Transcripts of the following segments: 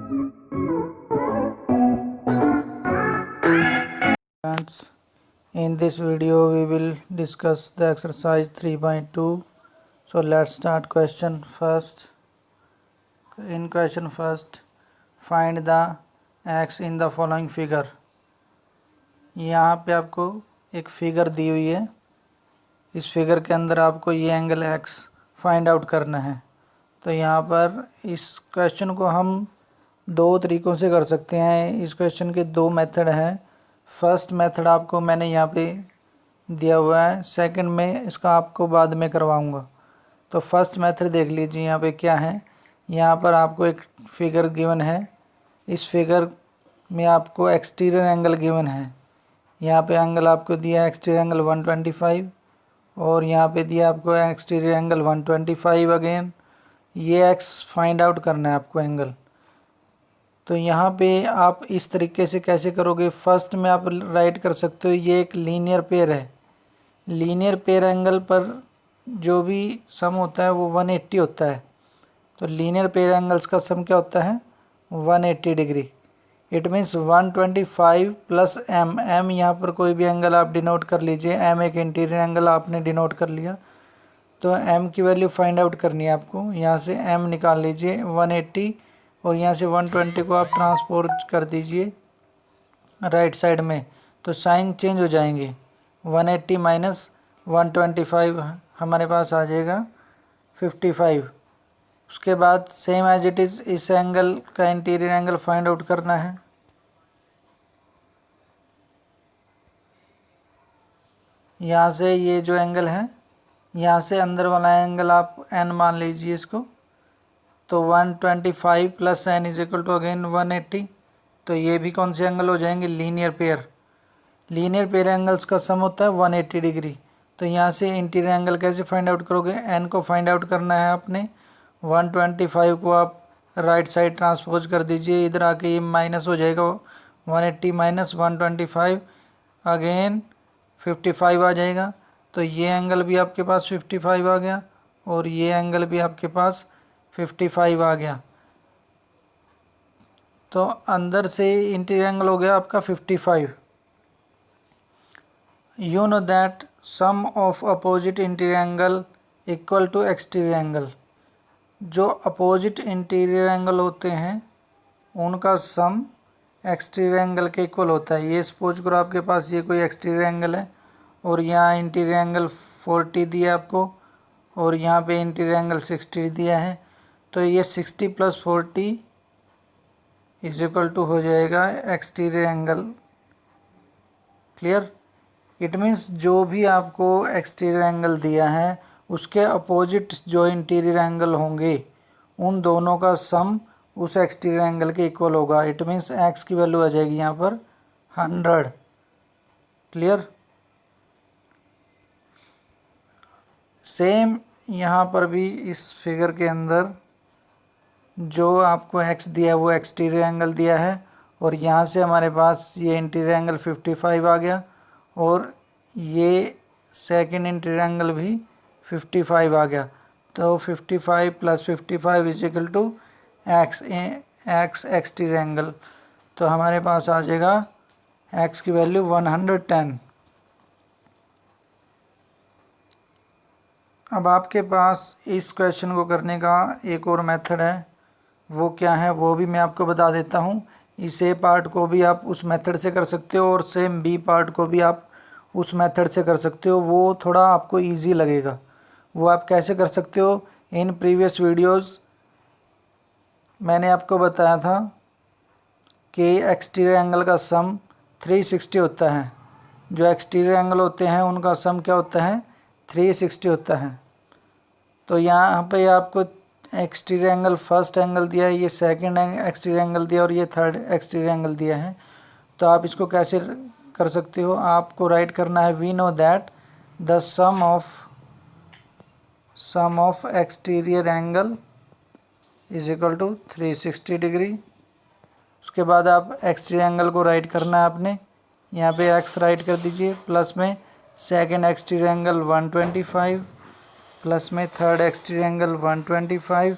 Friends, in this video we will discuss the exercise 3.2. So let's start question first. In question first, find the x in the following figure. यहाँ पे आपको एक figure दी हुई है, इस figure के अंदर आपको ये एंगल x फाइंड आउट करना है। तो यहाँ पर इस क्वेश्चन को हम दो तरीक़ों से कर सकते हैं। इस क्वेश्चन के दो मेथड हैं। फर्स्ट मेथड आपको मैंने यहाँ पे दिया हुआ है, सेकंड में इसका आपको बाद में करवाऊँगा। तो फर्स्ट मेथड देख लीजिए यहाँ पे क्या है। यहाँ पर आपको एक फिगर गिवन है, इस फिगर में आपको एक्सटीरियर एंगल गिवन है। यहाँ पे एंगल आपको दिया है एक्सटीरियर एंगल 125 और यहाँ पे दिया आपको एक्सटीरियर एंगल 125 अगेन। ये x फाइंड आउट करना है आपको एंगल। तो यहाँ पे आप इस तरीके से कैसे करोगे, फर्स्ट में आप राइट कर सकते हो ये एक लीनियर पेयर है। लीनियर पेयर एंगल पर जो भी सम होता है वो 180 होता है। तो लीनियर पेयर एंगल्स का सम क्या होता है 180 degree. It means 125 plus m। यहाँ पर कोई भी एंगल आप डिनोट कर लीजिए, m एक इंटीरियर एंगल आपने डिनोट कर लिया। तो m की वैल्यू फाइंड आउट करनी है आपको। यहाँ से m निकाल लीजिए 180 और यहाँ से 120 को आप ट्रांसपोज कर दीजिए राइट साइड में, तो साइन चेंज हो जाएंगे। 180 माइनस 125 हमारे पास आ जाएगा 55। उसके बाद सेम एज इट इज़ इस एंगल का इंटीरियर एंगल फाइंड आउट करना है। यहाँ से ये जो एंगल है, यहाँ से अंदर वाला एंगल आप n मान लीजिए इसको। तो 125 plus n is equal to again 180। तो ये भी कौन से एंगल हो जाएंगे, linear pair. Linear pair angles का सम होता है 180 डिग्री। तो यहाँ से इंटीरियर एंगल कैसे फाइंड आउट करोगे, n को फाइंड आउट करना है आपने। 125 को आप राइट साइड ट्रांसपोज कर दीजिए, इधर आके ये माइनस हो जाएगा। 180 माइनस 125 अगेन 55 आ जाएगा। तो ये एंगल भी आपके पास 55 आ गया और ये एंगल भी आपके पास 55 आ गया। तो अंदर से इंटीरियर एंगल हो गया आपका 55। You know that sum of opposite interior angle equal to exterior angle. जो अपोजिट इंटीरियर एंगल होते हैं उनका सम एक्सटीरियर एंगल के इक्वल होता है। ये सपोज करो आपके पास ये कोई एक्सटीरियर एंगल है और यहाँ इंटीरियर एंगल 40 दिया आपको और यहाँ पे इंटीरियर एंगल 60 दिया है। तो ये 60 प्लस 40 इज इक्वल टू हो जाएगा exterior angle. Clear. It means जो भी आपको एक्सटीरियर एंगल दिया है उसके अपोजिट जो इंटीरियर एंगल होंगे उन दोनों का सम उस एक्सटीरियर एंगल के इक्वल होगा। इट मीन्स x की वैल्यू आ जाएगी यहाँ पर 100। क्लियर। सेम यहाँ पर भी इस फिगर के अंदर जो आपको x दिया है वो एक्सटीरियर एंगल दिया है और यहाँ से हमारे पास ये इंटीरियर एंगल 55 आ गया और ये सेकंड इंटीरियर एंगल भी 55 आ गया। तो 55 plus 55 is equal to x exterior angle. तो हमारे पास आ जाएगा x की वैल्यू 110। अब आपके पास इस क्वेश्चन को करने का एक और मेथड है, वो क्या है वो भी मैं आपको बता देता हूँ। इस ए पार्ट को भी आप उस मेथड से कर सकते हो और सेम बी पार्ट को भी आप उस मेथड से कर सकते हो। वो थोड़ा आपको इजी लगेगा। वो आप कैसे कर सकते हो, इन प्रीवियस वीडियोस मैंने आपको बताया था कि एक्सटीरियर एंगल का सम 360 होता है। जो एक्सटीरियर एंगल होते हैं उनका सम क्या होता है 360 होता है। तो यहाँ पे आपको एक्सटीरियर एंगल फर्स्ट एंगल दिया है, ये सेकंड एक्सटीरियर एंगल दिया और ये थर्ड एक्सटीरियर एंगल दिया है। तो आप इसको कैसे कर सकते हो, आपको राइट करना है we know that the sum of exterior angle is equal to 360 degree. उसके बाद आप एक्सटीरियर एंगल को राइट करना है आपने, यहाँ पे x राइट कर दीजिए, प्लस में सेकंड एक्सटीरियर एंगल 125 प्लस में थर्ड एक्सटीरियर एंगल 125।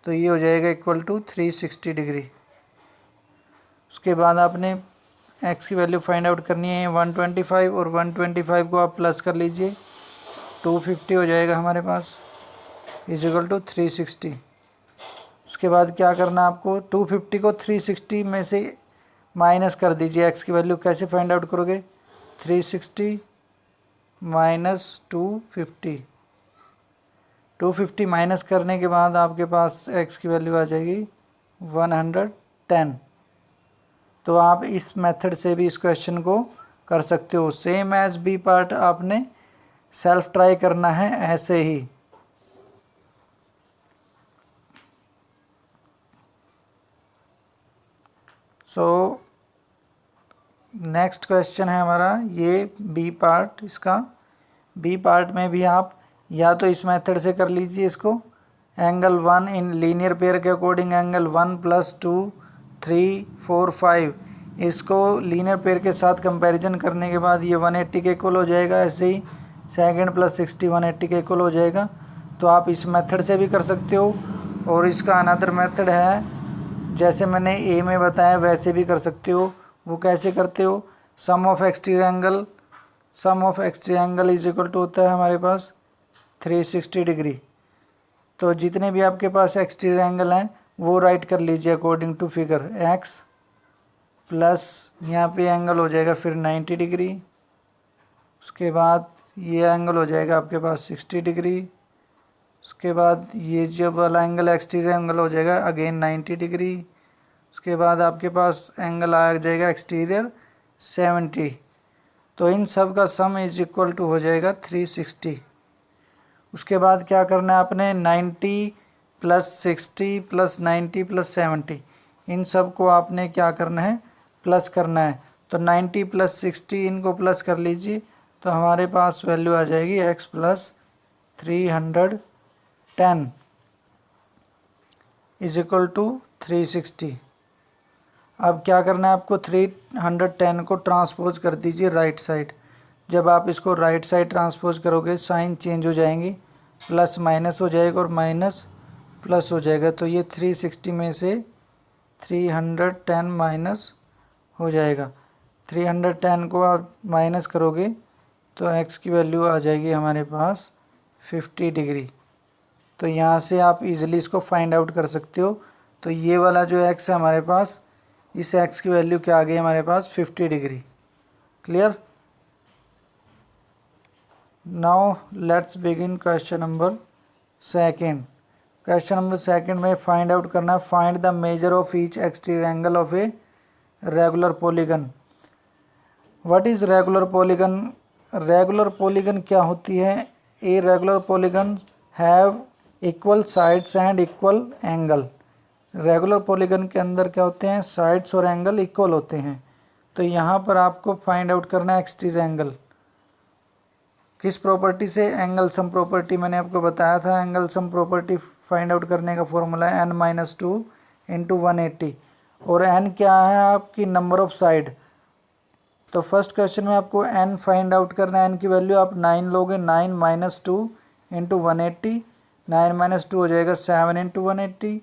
तो ये हो जाएगा इक्वल टू 360 डिग्री। उसके बाद आपने x की वैल्यू फाइंड आउट करनी है 125 और 125 को आप प्लस कर लीजिए 250 हो जाएगा हमारे पास इज इक्वल टू 360। उसके बाद क्या करना है आपको 250 को 360 में से माइनस कर दीजिए। x की वैल्यू कैसे फाइंड आउट करोगे 360 माइनस 250 माइनस करने के बाद आपके पास x की वैल्यू आ जाएगी 110। तो आप इस मेथड से भी इस क्वेश्चन को कर सकते हो। सेम एज बी पार्ट आपने सेल्फ ट्राई करना है ऐसे ही। सो नेक्स्ट क्वेश्चन है हमारा ये बी पार्ट। इसका बी पार्ट में भी आप या तो इस मेथड से कर लीजिए इसको, एंगल 1 इन लीनियर पेयर के अकॉर्डिंग एंगल 1 + 2 3 4 5, इसको लीनियर पेयर के साथ कंपैरिजन करने के बाद ये 180 के इक्वल हो जाएगा। ऐसे ही सेकंड + 60 180 के इक्वल हो जाएगा। तो आप इस मेथड से भी कर सकते हो और इसका अनदर मेथड है जैसे मैंने ए में बताया वैसे भी कर सकते हो। वो कैसे करते हो, sum of exterior angle is equal to होता है हमारे पास 360 डिग्री। तो जितने भी आपके पास एक्सटीरियर एंगल हैं वो राइट कर लीजिए according to figure x plus यहाँ पे एंगल हो जाएगा फिर 90 डिग्री। उसके बाद ये एंगल हो जाएगा आपके पास 60 डिग्री। उसके बाद ये जो वाला एंगल एक्सटीरियर एंगल हो जाएगा अगेन 90 डिग्री। उसके बाद आपके पास एंगल आ जाएगा एक्सटीरियर 70। तो इन सब का सम इज इक्वल टू हो जाएगा 360। उसके बाद क्या करना है आपने 90 + 60 + 90 + 70 इन सब को आपने क्या करना है प्लस करना है। तो 90 + 60 इनको प्लस कर लीजिए तो हमारे पास वैल्यू आ जाएगी x + 310 इज इक्वल टू 360। अब क्या करना है आपको 310 को ट्रांसपोज कर दीजिए राइट साइड। जब आप इसको राइट साइड ट्रांसपोज करोगे साइन चेंज हो जाएंगी, प्लस माइनस हो जाएगा और माइनस प्लस हो जाएगा। तो ये 360 में से 310 माइनस हो जाएगा। 310 को आप माइनस करोगे तो x की वैल्यू आ जाएगी हमारे पास 50 डिग्री। तो यहाँ से आप इजीली इसको फाइंड आउट कर सकते हो। तो ये वाला जो x है हमारे पास, इस x की वैल्यू क्या आ गई हमारे पास 50 degree. Clear. Now let's begin question number second. Question number second में फाइंड आउट करना है find the measure of each exterior angle of a regular polygon. What is regular polygon. Regular polygon क्या होती है, ए regular polygon have equal sides and equal angle. Regular polygon के अंदर क्या होते हैं, साइड्स और एंगल इक्वल होते हैं। तो यहाँ पर आपको फाइंड आउट करना है एक्सटीरियर एंगल किस प्रॉपर्टी से, एंगल सम प्रॉपर्टी। मैंने आपको बताया था angle sum property find out करने का फॉर्मूला है n-2 × 180 और n क्या है आपकी नंबर ऑफ साइड। तो फर्स्ट क्वेश्चन में आपको n फाइंड आउट करना है, n की वैल्यू आप 9 लोगे, 9 - 2 × 180, 9 - 2 हो जाएगा 7 × 180।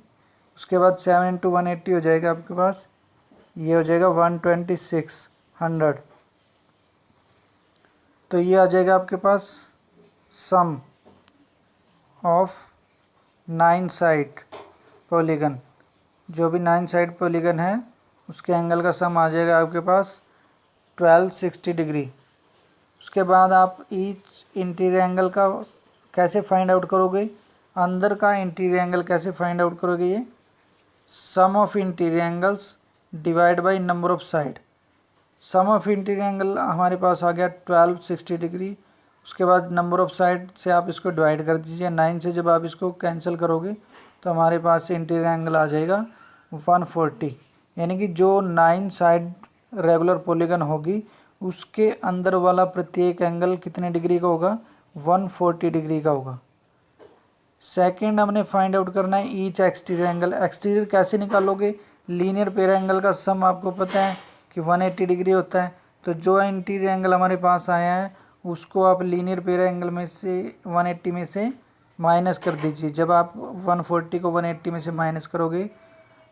उसके बाद 7 × 180 हो जाएगा आपके पास, ये हो जाएगा 12600। तो ये आ जाएगा आपके पास सम ऑफ 9 साइड पॉलीगन। जो भी 9 साइड पॉलीगन है उसके एंगल का सम आ जाएगा आपके पास 1260 डिग्री। उसके बाद आप ईच इंटीरियर एंगल का कैसे फाइंड आउट करोगे, अंदर का इंटीरियर एंगल कैसे फाइंड आउट करोगे, ये sum of interior angles divide by number of side. Sum of interior angle हमारे पास आ गया 1260 डिग्री। उसके बाद नंबर ऑफ साइड से आप इसको डिवाइड कर दीजिए, 9 से जब आप इसको कैंसिल करोगे तो हमारे पास इंटीरियर एंगल आ जाएगा 140। यानी कि जो 9 साइड रेगुलर पॉलीगन होगी उसके अंदर वाला प्रत्येक एंगल कितने डिग्री का होगा, 140 डिग्री का होगा। सेकंड हमने फाइंड आउट करना है ईच एक्सटीरियर एंगल। एक्सटीरियर कैसे निकालोगे, लीनियर पेयर एंगल का सम आपको पता है कि 180 डिग्री होता है। तो जो इंटीरियर एंगल हमारे पास आया है उसको आप लीनियर पेयर एंगल में से 180 में से माइनस कर दीजिए। जब आप 140 को 180 में से माइनस करोगे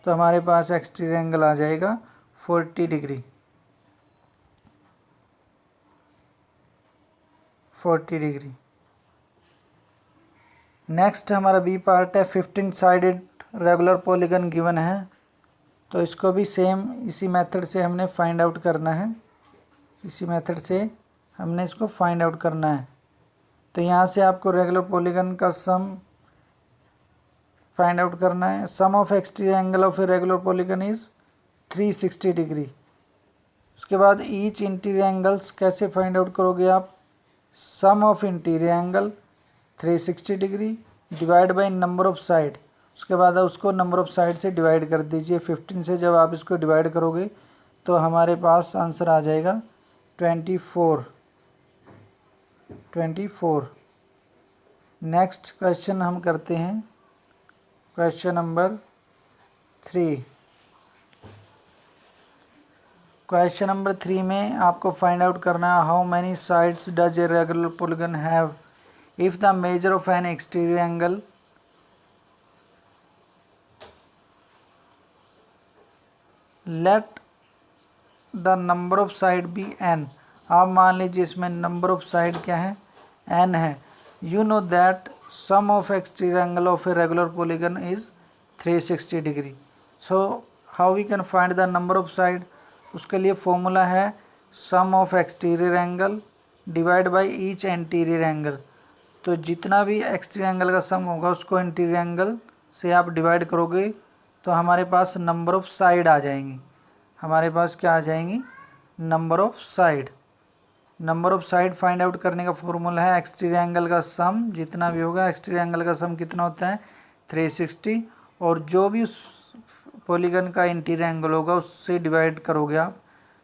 तो हमारे पास एक्सटीरियर एंगल आ जाएगा 40 डिग्री, 40 डिग्री। नेक्स्ट हमारा बी पार्ट है 15 साइडेड रेगुलर पॉलीगन गिवन है, तो इसको भी सेम इसी मेथड से हमने फाइंड आउट करना है, इसी मेथड से हमने इसको फाइंड आउट करना है। तो यहाँ से आपको रेगुलर पॉलीगन का सम फाइंड आउट करना है। Sum of exterior angle of a regular polygon is 360 degree. उसके बाद ईच इंटीरियर एंगल्स कैसे फाइंड आउट करोगे आप? Sum of interior angle 360 degree divide by number of side. उसके बाद उसको नंबर ऑफ साइड से डिवाइड कर दीजिए। 15 से जब आप इसको डिवाइड करोगे तो हमारे पास आंसर आ जाएगा 24। नेक्स्ट क्वेश्चन हम करते हैं, क्वेश्चन नंबर 3। क्वेश्चन नंबर 3 में आपको फाइंड आउट करना है how many sides does a regular polygon have if the measure of an exterior angle let the number of side be n। आप मान लीजिए इसमें नंबर ऑफ साइड क्या है? n है। You know that sum of exterior angle of a regular polygon is 360 degree. So how we can find the number of side? उसके लिए formula है sum of exterior angle divide by each interior angle. तो जितना भी exterior angle का सम होगा उसको interior angle से आप डिवाइड करोगे तो हमारे पास नंबर ऑफ साइड आ जाएंगी। हमारे पास क्या आ जाएंगी? Number of side. Number of side find out करने का फॉर्मूला है एक्सटीरियर एंगल का सम जितना भी होगा, एक्सटीरियर एंगल का सम कितना होता है? 360, और जो भी उस पॉलीगन का इंटीरियर एंगल होगा उससे डिवाइड करोगे आप।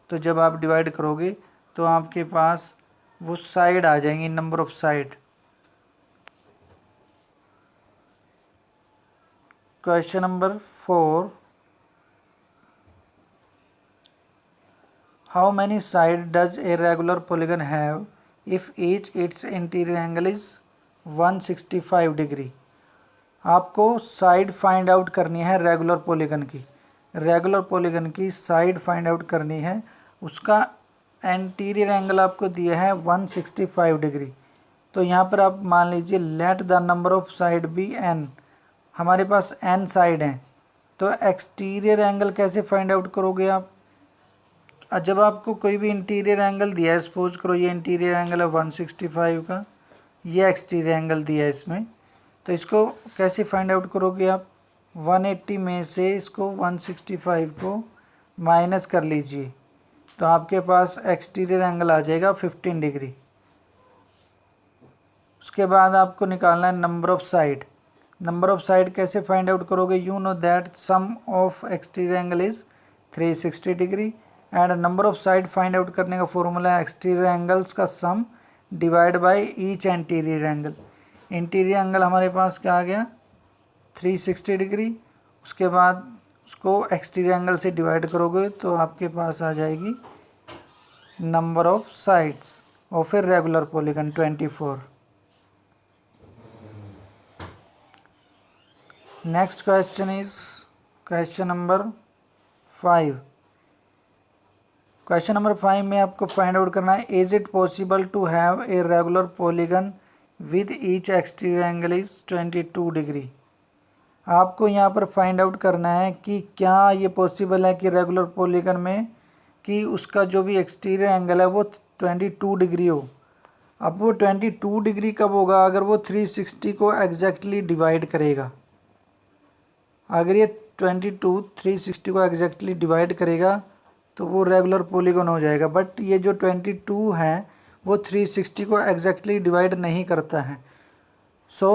तो जब आप डिवाइड करोगे तो आपके पास वो साइड आ जाएंगी, number of side. Question number 4, how many sides does a regular polygon have if each its interior angle is 165 degree? आपको साइड फाइंड आउट करनी है रेगुलर पॉलीगन की। रेगुलर पॉलीगन की साइड फाइंड आउट करनी है। उसका anterior angle आपको दिया है 165 डिग्री। तो यहाँ पर आप मान लीजिए let the number of side be n। हमारे पास n साइड हैं, तो एक्सटीरियर एंगल कैसे फाइंड आउट करोगे आप? जब आपको कोई भी इंटीरियर एंगल दिया है, सपोज करो ये इंटीरियर एंगल है 165 का, ये एक्सटीरियर एंगल दिया है इसमें, तो इसको कैसे फाइंड आउट करोगे आप? 180 में से इसको 165 को माइनस कर लीजिए तो आपके पास एक्सटीरियर एंगल आ जाएगा 15 डिग्री। उसके बाद आपको निकालना है number of side. Number of side कैसे फाइंड आउट करोगे? You know that sum of exterior angle is 360 degree and number of side find out करने का फॉर्मूला है एक्सटीरियर एंगल्स का sum divide by each interior angle. Interior angle हमारे पास क्या आ गया? 360 डिग्री। उसके बाद उसको एक्सटीरियर एंगल से डिवाइड करोगे तो आपके पास आ जाएगी number of sides of a regular polygon 24। Next question is question number 5। Question number 5 में आपको फाइंड आउट करना है is it possible to have a regular polygon with each exterior angle is 22 degree. आपको यहाँ पर फाइंड आउट करना है कि क्या ये पॉसिबल है कि रेगुलर पॉलीगन में कि उसका जो भी एक्सटीरियर एंगल है वो 22 डिग्री हो। अब वो 22 डिग्री कब होगा? अगर वो 360 को एग्जैक्टली डिवाइड करेगा। अगर ये 22 360 को एग्जैक्टली डिवाइड करेगा तो वो रेगुलर पॉलीगन हो जाएगा। बट ये जो 22 है वो 360 को एग्जैक्टली डिवाइड नहीं करता है। So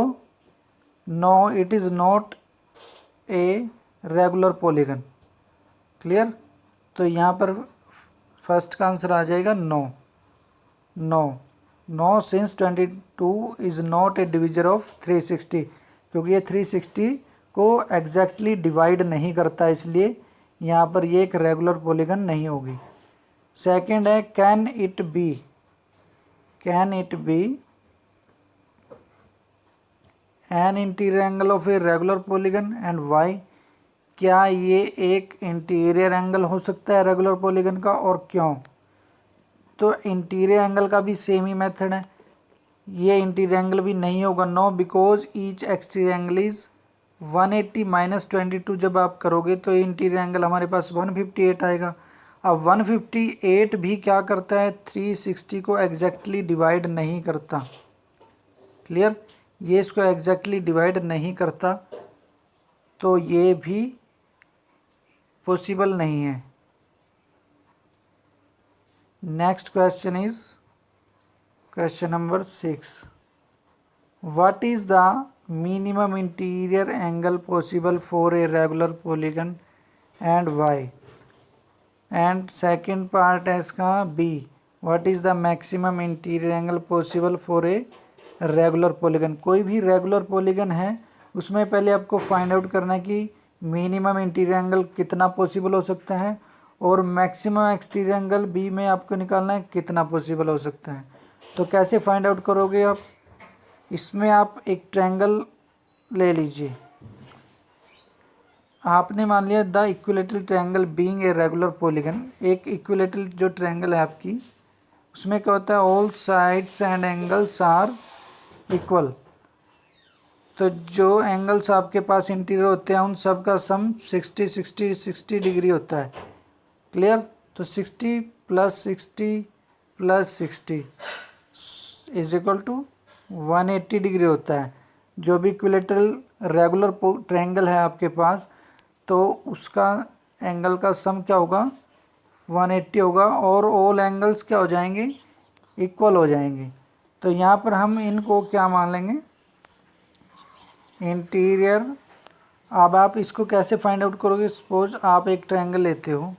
no, it is not a regular polygon. Clear? तो यहाँ पर फर्स्ट का आंसर आ जाएगा no. No since 22 is not a divisor of 360, क्योंकि ये 360 को एग्जैक्टली डिवाइड नहीं करता, इसलिए यहाँ पर ये एक रेगुलर पॉलीगन नहीं होगी। सेकंड है can it be an interior angle of a regular polygon and why. क्या ये एक इंटीरियर एंगल हो सकता है रेगुलर पॉलीगन का, और क्यों? तो इंटीरियर एंगल का भी सेम ही मेथड है, ये इंटीरियर एंगल भी नहीं होगा, no, because each exterior angle is 180 minus 22 जब आप करोगे तो इंटीरियर एंगल हमारे पास 158 आएगा। अब 158 भी क्या करता है, 360 को एग्जैक्टली डिवाइड नहीं करता। क्लियर, ये इसको एग्जैक्टली डिवाइड नहीं करता, तो ये भी पॉसिबल नहीं है। Next question is question number 6। What is the minimum interior angle possible for a regular polygon and why? And second part है इसका B. What is the maximum interior angle possible for a regular polygon? कोई भी regular polygon है उसमें पहले आपको find out करना है कि मिनिमम इंटीरियर एंगल कितना पॉसिबल हो सकता है, और मैक्सिमम एक्सटीरियर एंगल बी में आपको निकालना है कितना पॉसिबल हो सकता है। तो कैसे फाइंड आउट करोगे आप, इसमें आप एक ट्रायंगल ले लीजिए। आपने मान लिया the equilateral triangle being a regular polygon, एक इक्विलेटरल जो ट्रायंगल है आपकी, उसमें क्या होता है, all sides and angles are equal. तो जो एंगल्स आपके पास इंटीरियर होते हैं उन सब का सम 60 डिग्री होता है। क्लियर, तो 60 plus 60 plus 60 is equal to 180 degree होता है। जो भी इक्विलेटरल रेगुलर ट्रायंगल है आपके पास, तो उसका एंगल का सम क्या होगा, 180 होगा, और ऑल एंगल्स क्या हो जाएंगे, इक्वल हो जाएंगे। तो यहाँ पर हम इनको क्या मान लेंगे, इंटीरियर। अब आप इसको कैसे फाइंड आउट करोगे, सपोज आप एक ट्रायंगल लेते हो,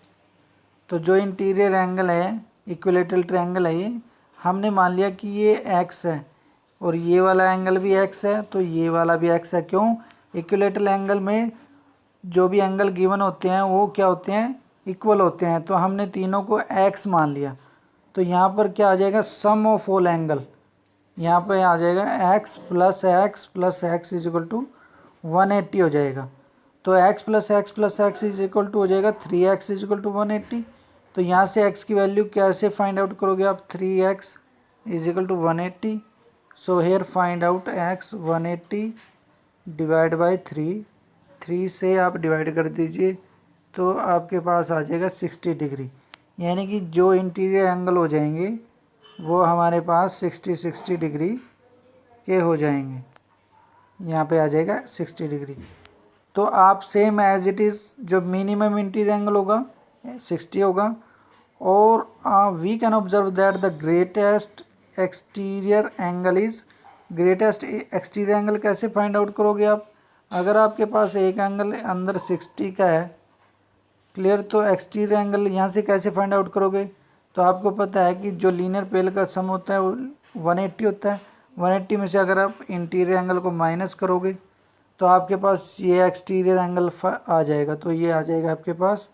तो जो इंटीरियर एंगल है, इक्विलेटरल ट्रायंगल है, ये हमने मान लिया कि ये एक्स है और ये वाला एंगल भी एक्स है, तो ये वाला भी एक्स है। क्यों, इक्विलेटरल एंगल में जो भी एंगल गिवन होते हैं वो क्या होते हैं, इक्वल होते हैं। तो हमने तीनों को एक्स मान लिया, तो यहाँ पर क्या आ जाएगा, सम ऑफ ऑल एंगल, यहाँ पर आ जाएगा x plus x is equal to 180 हो जाएगा। तो x plus x is equal to हो जाएगा 3x इज इक्वल टू 180। तो यहाँ से x की वैल्यू कैसे फाइंड आउट करोगे आप, 3x is equal to 180। So here find out x 180 divide by 3 से आप डिवाइड कर दीजिए, तो आपके पास आ जाएगा 60 डिग्री। यानी कि जो इंटीरियर एंगल हो जाएंगे वो हमारे पास 60 डिग्री के हो जाएंगे। यहाँ पे आ जाएगा 60 डिग्री। तो आप सेम एज इट इज़ जो मिनिमम इंटीरियर एंगल होगा 60 होगा, और we can observe that the greatest exterior angle is, greatest exterior angle कैसे फाइंड आउट करोगे आप, अगर आपके पास एक एंगल अंदर 60 का है, क्लियर, तो एक्सटीरियर एंगल यहाँ से कैसे फाइंड आउट करोगे, तो आपको पता है कि जो लीनियर पेल का सम होता है वो 180 होता है। 180 में से अगर आप इंटीरियर एंगल को माइनस करोगे तो आपके पास ये एक्सटीरियर एंगल आ जाएगा, तो ये आ जाएगा आपके पास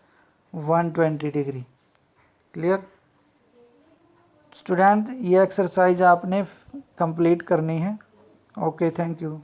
120 डिग्री। क्लियर स्टूडेंट, ये एक्सरसाइज आपने कंप्लीट करनी है। Okay, thank you.